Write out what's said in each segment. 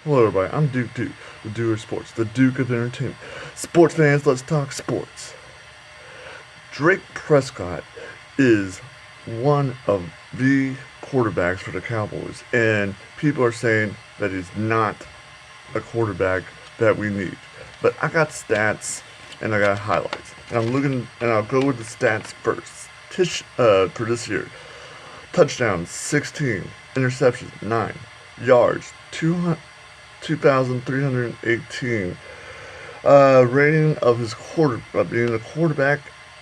Hello everybody, I'm Duke, the Duke of Sports, the Duke of Entertainment. Sports fans, let's talk sports. Drake Prescott is one of the quarterbacks for the Cowboys, and people are saying that he's not a quarterback that we need. But I got stats and I got highlights, and I'm looking, and I'll go with the stats first. For this year, touchdowns 16, interceptions 9, yards 2,318. Rating of his being a quarterback,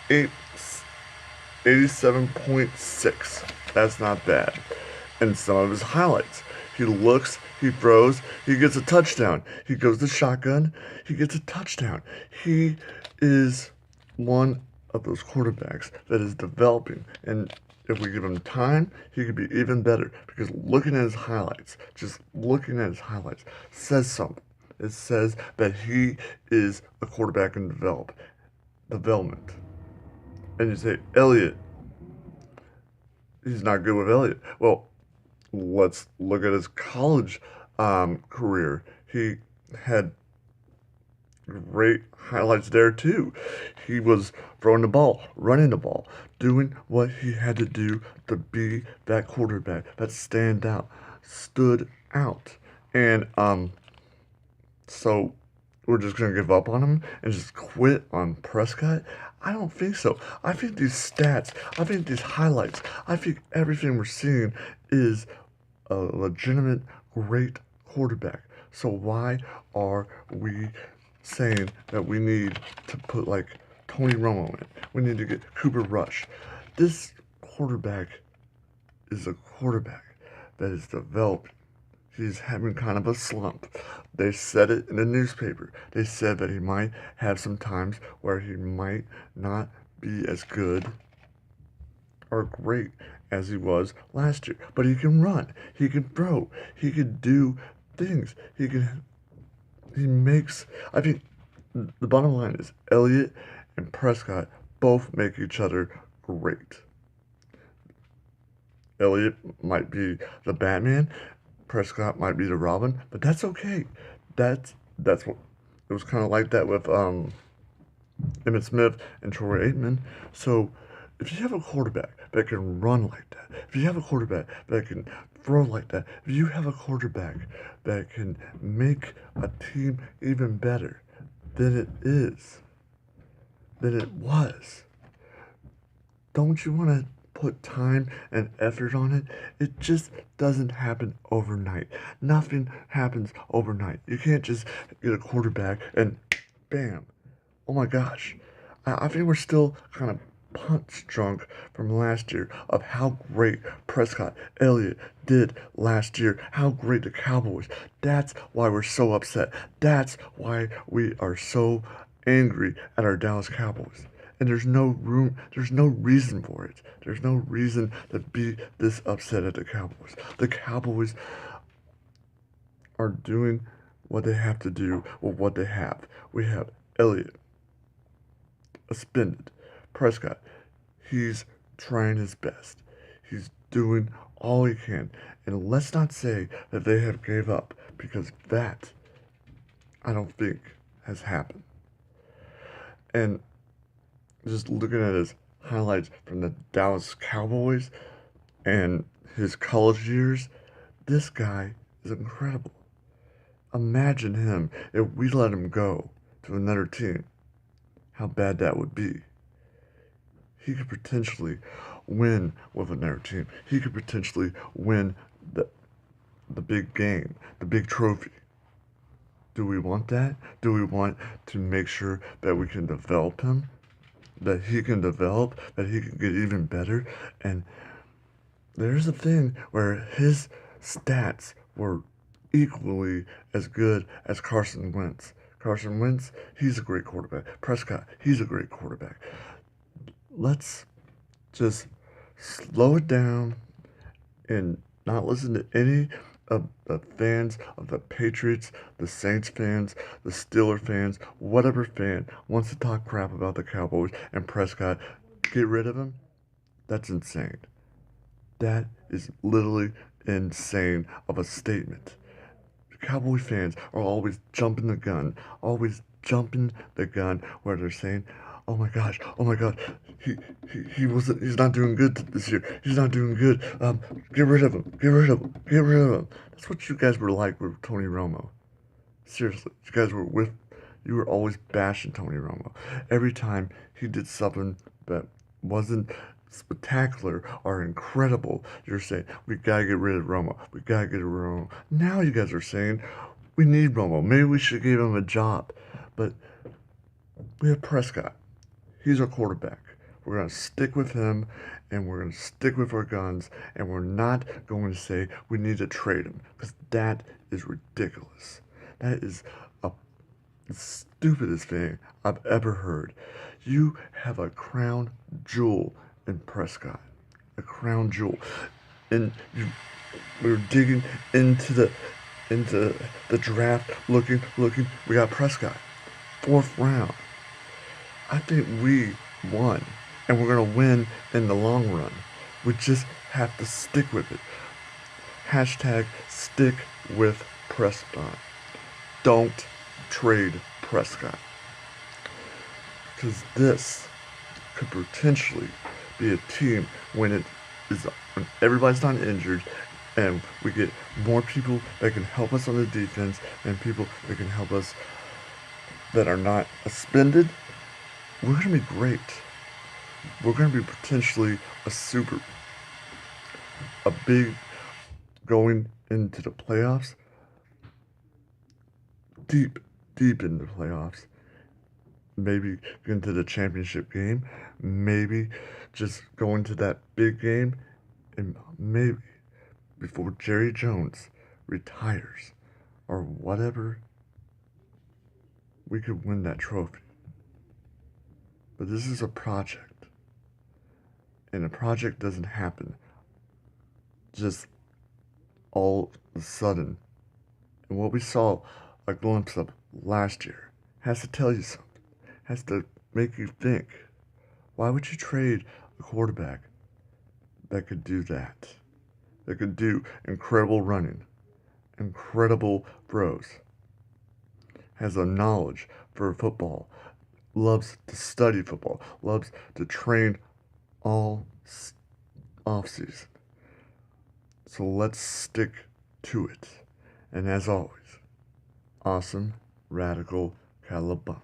87.6. That's not bad. And some of his highlights: he looks, he throws, he gets a touchdown. He goes to shotgun, he gets a touchdown. He is one of those quarterbacks that is developing, and if we give him time, he could be even better. Because looking at his highlights, just looking at his highlights, says something. It says that he is a quarterback in development. And you say, Elliott, he's not good with Elliott. Well, let's look at his college career. He had great highlights there too. He was throwing the ball, running the ball, doing what he had to do to be that quarterback that stood out. And so we're just gonna give up on him and just quit on Prescott? I don't think so. I think these stats, I think these highlights, I think everything we're seeing is a legitimate great quarterback. So why are we saying that we need to put like Tony Romo in? We need to get Cooper Rush. This quarterback is a quarterback that is developing. He's having kind of a slump. They said it in the newspaper. They said that he might have some times where he might not be as good or great as he was last year. But he can run. He can throw. He can do things. I think the bottom line is Elliott and Prescott both make each other great. Elliott might be the Batman, Prescott might be the Robin, but that's okay. That's what it was kind of like that with Emmitt Smith and Troy Aikman. So if you have a quarterback that can run like that, if you have a quarterback that can throw like that, if you have a quarterback that can make a team even better than it was, don't you want to put time and effort on it? It just doesn't happen overnight. Nothing happens overnight. You can't just get a quarterback and bam. Oh my gosh. I think we're still kind of punch drunk from last year of how great Prescott Elliott did last year, how great the Cowboys. That's why we're so upset. That's why we are so angry at our Dallas Cowboys. And there's no reason for it. There's no reason to be this upset at the Cowboys. The Cowboys are doing what they have to do with what they have. We have Elliott, suspended. Prescott, he's trying his best. He's doing all he can. And let's not say that they have gave up, because that, I don't think, has happened. And just looking at his highlights from the Dallas Cowboys and his college years, this guy is incredible. Imagine him if we let him go to another team, how bad that would be. He could potentially win with another team. He could potentially win the big game, the big trophy. Do we want that? Do we want to make sure that we can develop him? That he can develop, that he can get even better? And there's a thing where his stats were equally as good as Carson Wentz. Carson Wentz, he's a great quarterback. Prescott, he's a great quarterback. Let's just slow it down and not listen to any of the fans of the Patriots, the Saints fans, the Steelers fans, whatever fan wants to talk crap about the Cowboys and Prescott. Get rid of him. That's insane. That is literally insane of a statement. The Cowboy fans are always jumping the gun, always jumping the gun where they're saying, oh my gosh, he's not doing good this year. He's not doing good. Get rid of him. Get rid of him. Get rid of him. That's what you guys were like with Tony Romo. Seriously, you were always bashing Tony Romo. Every time he did something that wasn't spectacular or incredible, you're saying, we gotta get rid of Romo. We gotta get rid of Romo. Now you guys are saying, we need Romo. Maybe we should give him a job. But we have Prescott. He's our quarterback. We're going to stick with him, and we're going to stick with our guns, and we're not going to say we need to trade him, because that is ridiculous. That is the stupidest thing I've ever heard. You have a crown jewel in Prescott. A crown jewel. And we were digging into the draft, looking. We got Prescott. 4th round. I think we won, and we're going to win in the long run. We just have to stick with it. Hashtag stick with Prescott. Don't trade Prescott. Because this could potentially be a team when everybody's not injured, and we get more people that can help us on the defense, and people that can help us that are not suspended. We're going to be great. We're going to be potentially a big, going into the playoffs, deep in the playoffs. Maybe get into the championship game. Maybe just go into that big game. And maybe before Jerry Jones retires or whatever, we could win that trophy. But this is a project. And a project doesn't happen just all of a sudden. And what we saw a glimpse of last year has to tell you something. Has to make you think. Why would you trade a quarterback that could do that? That could do incredible running, incredible throws, has a knowledge for football, loves to study football, loves to train all off-season. So let's stick to it. And as always, awesome, radical, Calabunga.